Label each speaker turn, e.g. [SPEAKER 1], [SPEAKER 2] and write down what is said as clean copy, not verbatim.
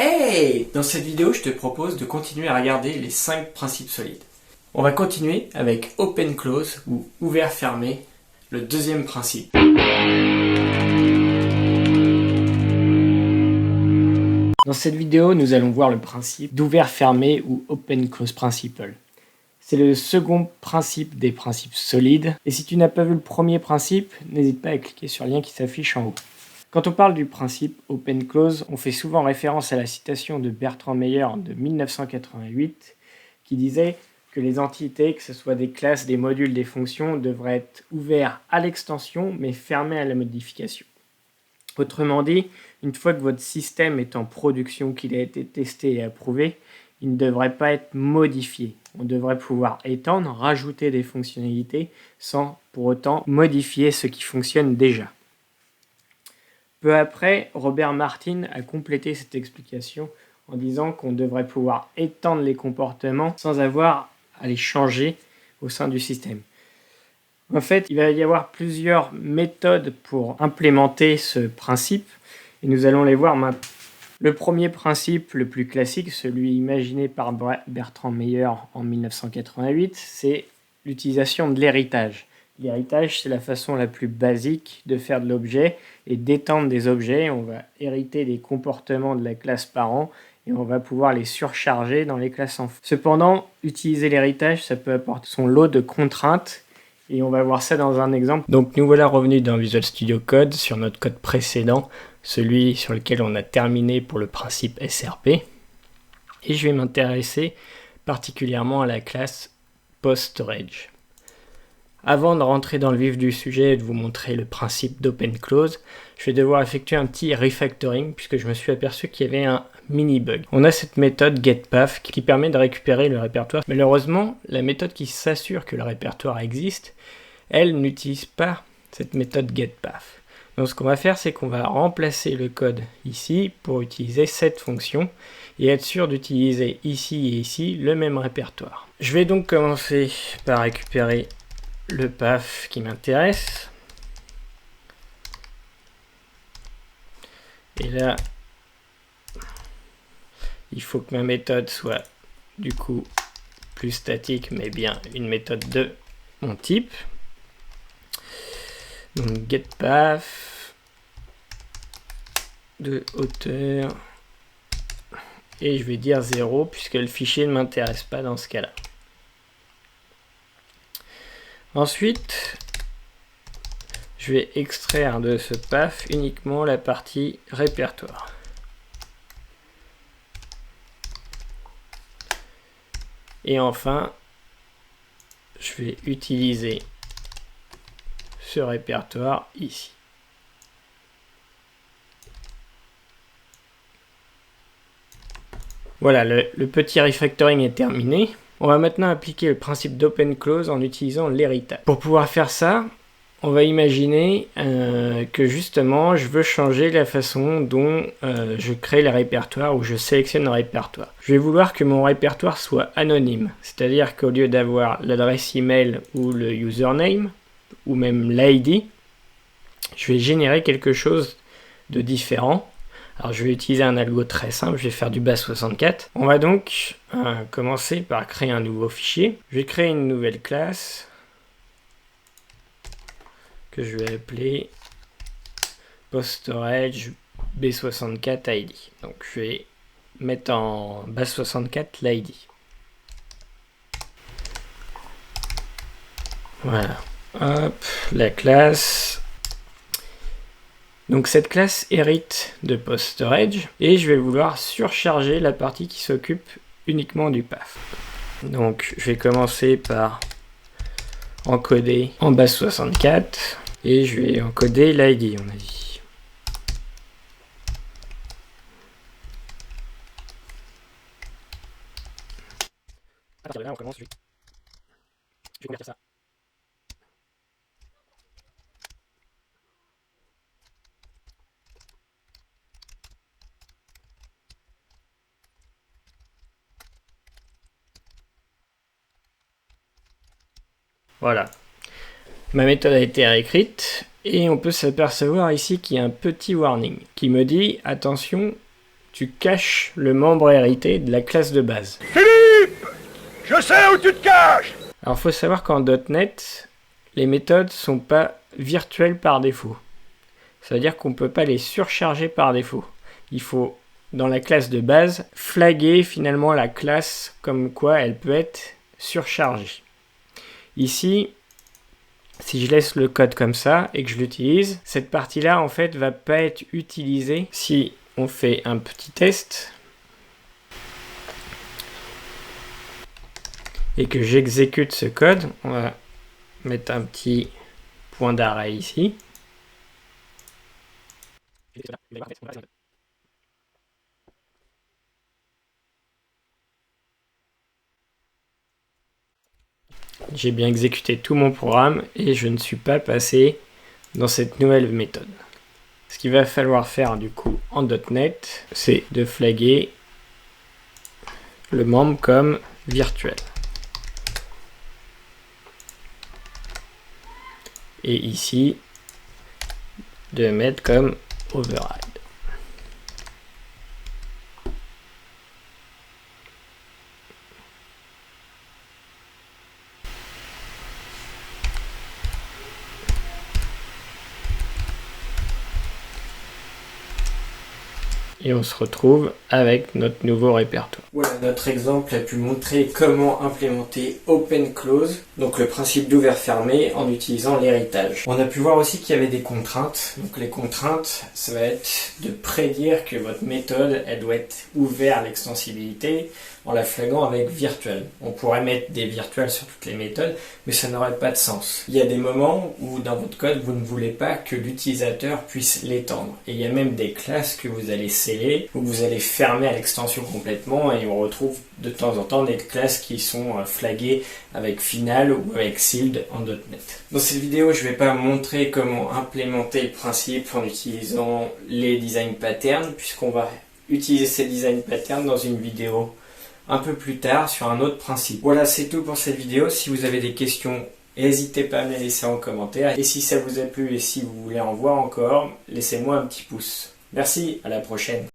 [SPEAKER 1] Hey! Dans cette vidéo, je te propose de continuer à regarder les 5 principes solides. On va continuer avec Open Close ou ouvert fermé, le deuxième principe. Dans cette vidéo, nous allons voir le principe d'ouvert fermé ou Open Close Principle. C'est le second principe des principes solides. Et si tu n'as pas vu le premier principe, n'hésite pas à cliquer sur le lien qui s'affiche en haut. Quand on parle du principe Open Close, on fait souvent référence à la citation de Bertrand Meyer de 1988 qui disait que les entités, que ce soit des classes, des modules, des fonctions, devraient être ouverts à l'extension mais fermés à la modification. Autrement dit, une fois que votre système est en production, qu'il a été testé et approuvé, il ne devrait pas être modifié. On devrait pouvoir étendre, rajouter des fonctionnalités sans pour autant modifier ce qui fonctionne déjà. Peu après, Robert Martin a complété cette explication en disant qu'on devrait pouvoir étendre les comportements sans avoir à les changer au sein du système. En fait, il va y avoir plusieurs méthodes pour implémenter ce principe et nous allons les voir maintenant. Le premier principe, le plus classique, celui imaginé par Bertrand Meyer en 1988, c'est l'utilisation de l'héritage. L'héritage, c'est la façon la plus basique de faire de l'objet et d'étendre des objets. On va hériter des comportements de la classe parent et on va pouvoir les surcharger dans les classes enfants. Cependant, utiliser l'héritage, ça peut apporter son lot de contraintes et on va voir ça dans un exemple. Donc nous voilà revenus dans Visual Studio Code sur notre code précédent, celui sur lequel on a terminé pour le principe SRP. Et je vais m'intéresser particulièrement à la classe PostStorage. Avant de rentrer dans le vif du sujet et de vous montrer le principe d'Open Close, je vais devoir effectuer un petit refactoring puisque je me suis aperçu qu'il y avait un mini bug. On a cette méthode getPath qui permet de récupérer le répertoire. Malheureusement, la méthode qui s'assure que le répertoire existe, elle n'utilise pas cette méthode getPath. Donc ce qu'on va faire, c'est qu'on va remplacer le code ici pour utiliser cette fonction et être sûr d'utiliser ici et ici le même répertoire. Je vais donc commencer par récupérer le path qui m'intéresse. Et là, il faut que ma méthode soit du coup plus statique, mais bien une méthode de mon type. Donc getPath de hauteur. Et je vais dire 0 puisque le fichier ne m'intéresse pas dans ce cas-là. Ensuite, je vais extraire de ce path uniquement la partie répertoire. Et enfin, je vais utiliser ce répertoire ici. Voilà, le petit refactoring est terminé. On va maintenant appliquer le principe d'Open Close en utilisant l'héritage. Pour pouvoir faire ça, on va imaginer que justement, je veux changer la façon dont je crée le répertoire ou je sélectionne le répertoire. Je vais vouloir que mon répertoire soit anonyme, c'est-à-dire qu'au lieu d'avoir l'adresse email ou le username, ou même l'ID, je vais générer quelque chose de différent. Alors je vais utiliser un algo très simple, je vais faire du base64. On va donc commencer par créer un nouveau fichier. Je vais créer une nouvelle classe que je vais appeler PostStorage B64 ID. Donc je vais mettre en base64 l'ID. Voilà. Hop, la classe. Donc cette classe hérite de PostStorage et je vais vouloir surcharger la partie qui s'occupe uniquement du path. Donc je vais commencer par encoder en base64 et je vais encoder l'ID, on a dit. À partir de là, on commence. Je vais convertir ça. Voilà, ma méthode a été réécrite et on peut s'apercevoir ici qu'il y a un petit warning qui me dit attention, tu caches le membre hérité de la classe de base.
[SPEAKER 2] Philippe! Je sais où tu te caches!
[SPEAKER 1] Alors il faut savoir qu'en .NET, les méthodes sont pas virtuelles par défaut. Ça veut dire qu'on ne peut pas les surcharger par défaut. Il faut, dans la classe de base, flaguer finalement la classe comme quoi elle peut être surchargée. Ici, si je laisse le code comme ça et que je l'utilise, cette partie-là en fait va pas être utilisée. Si on fait un petit test et que j'exécute ce code, on va mettre un petit point d'arrêt ici. J'ai bien exécuté tout mon programme et je ne suis pas passé dans cette nouvelle méthode. Ce qu'il va falloir faire du coup en .NET, c'est de flaguer le membre comme virtuel. Et ici, de mettre comme override. Et on se retrouve avec notre nouveau répertoire. Voilà, notre exemple a pu montrer comment implémenter open close, donc le principe d'ouvert-fermé en utilisant l'héritage. On a pu voir aussi qu'il y avait des contraintes. Donc les contraintes, ça va être de prédire que votre méthode, elle doit être ouverte à l'extensibilité en la flaguant avec virtuel. On pourrait mettre des virtuels sur toutes les méthodes, mais ça n'aurait pas de sens. Il y a des moments où dans votre code, vous ne voulez pas que l'utilisateur puisse l'étendre. Et il y a même des classes que vous allez sceller, où vous allez fermer à l'extension complètement, et on retrouve de temps en temps des classes qui sont flaguées avec final ou avec sealed en .NET. Dans cette vidéo, je ne vais pas montrer comment implémenter le principe en utilisant les design patterns, puisqu'on va utiliser ces design patterns dans une vidéo un peu plus tard sur un autre principe. Voilà, c'est tout pour cette vidéo. Si vous avez des questions, n'hésitez pas à me les laisser en commentaire. Et si ça vous a plu et si vous voulez en voir encore, laissez-moi un petit pouce. Merci, à la prochaine.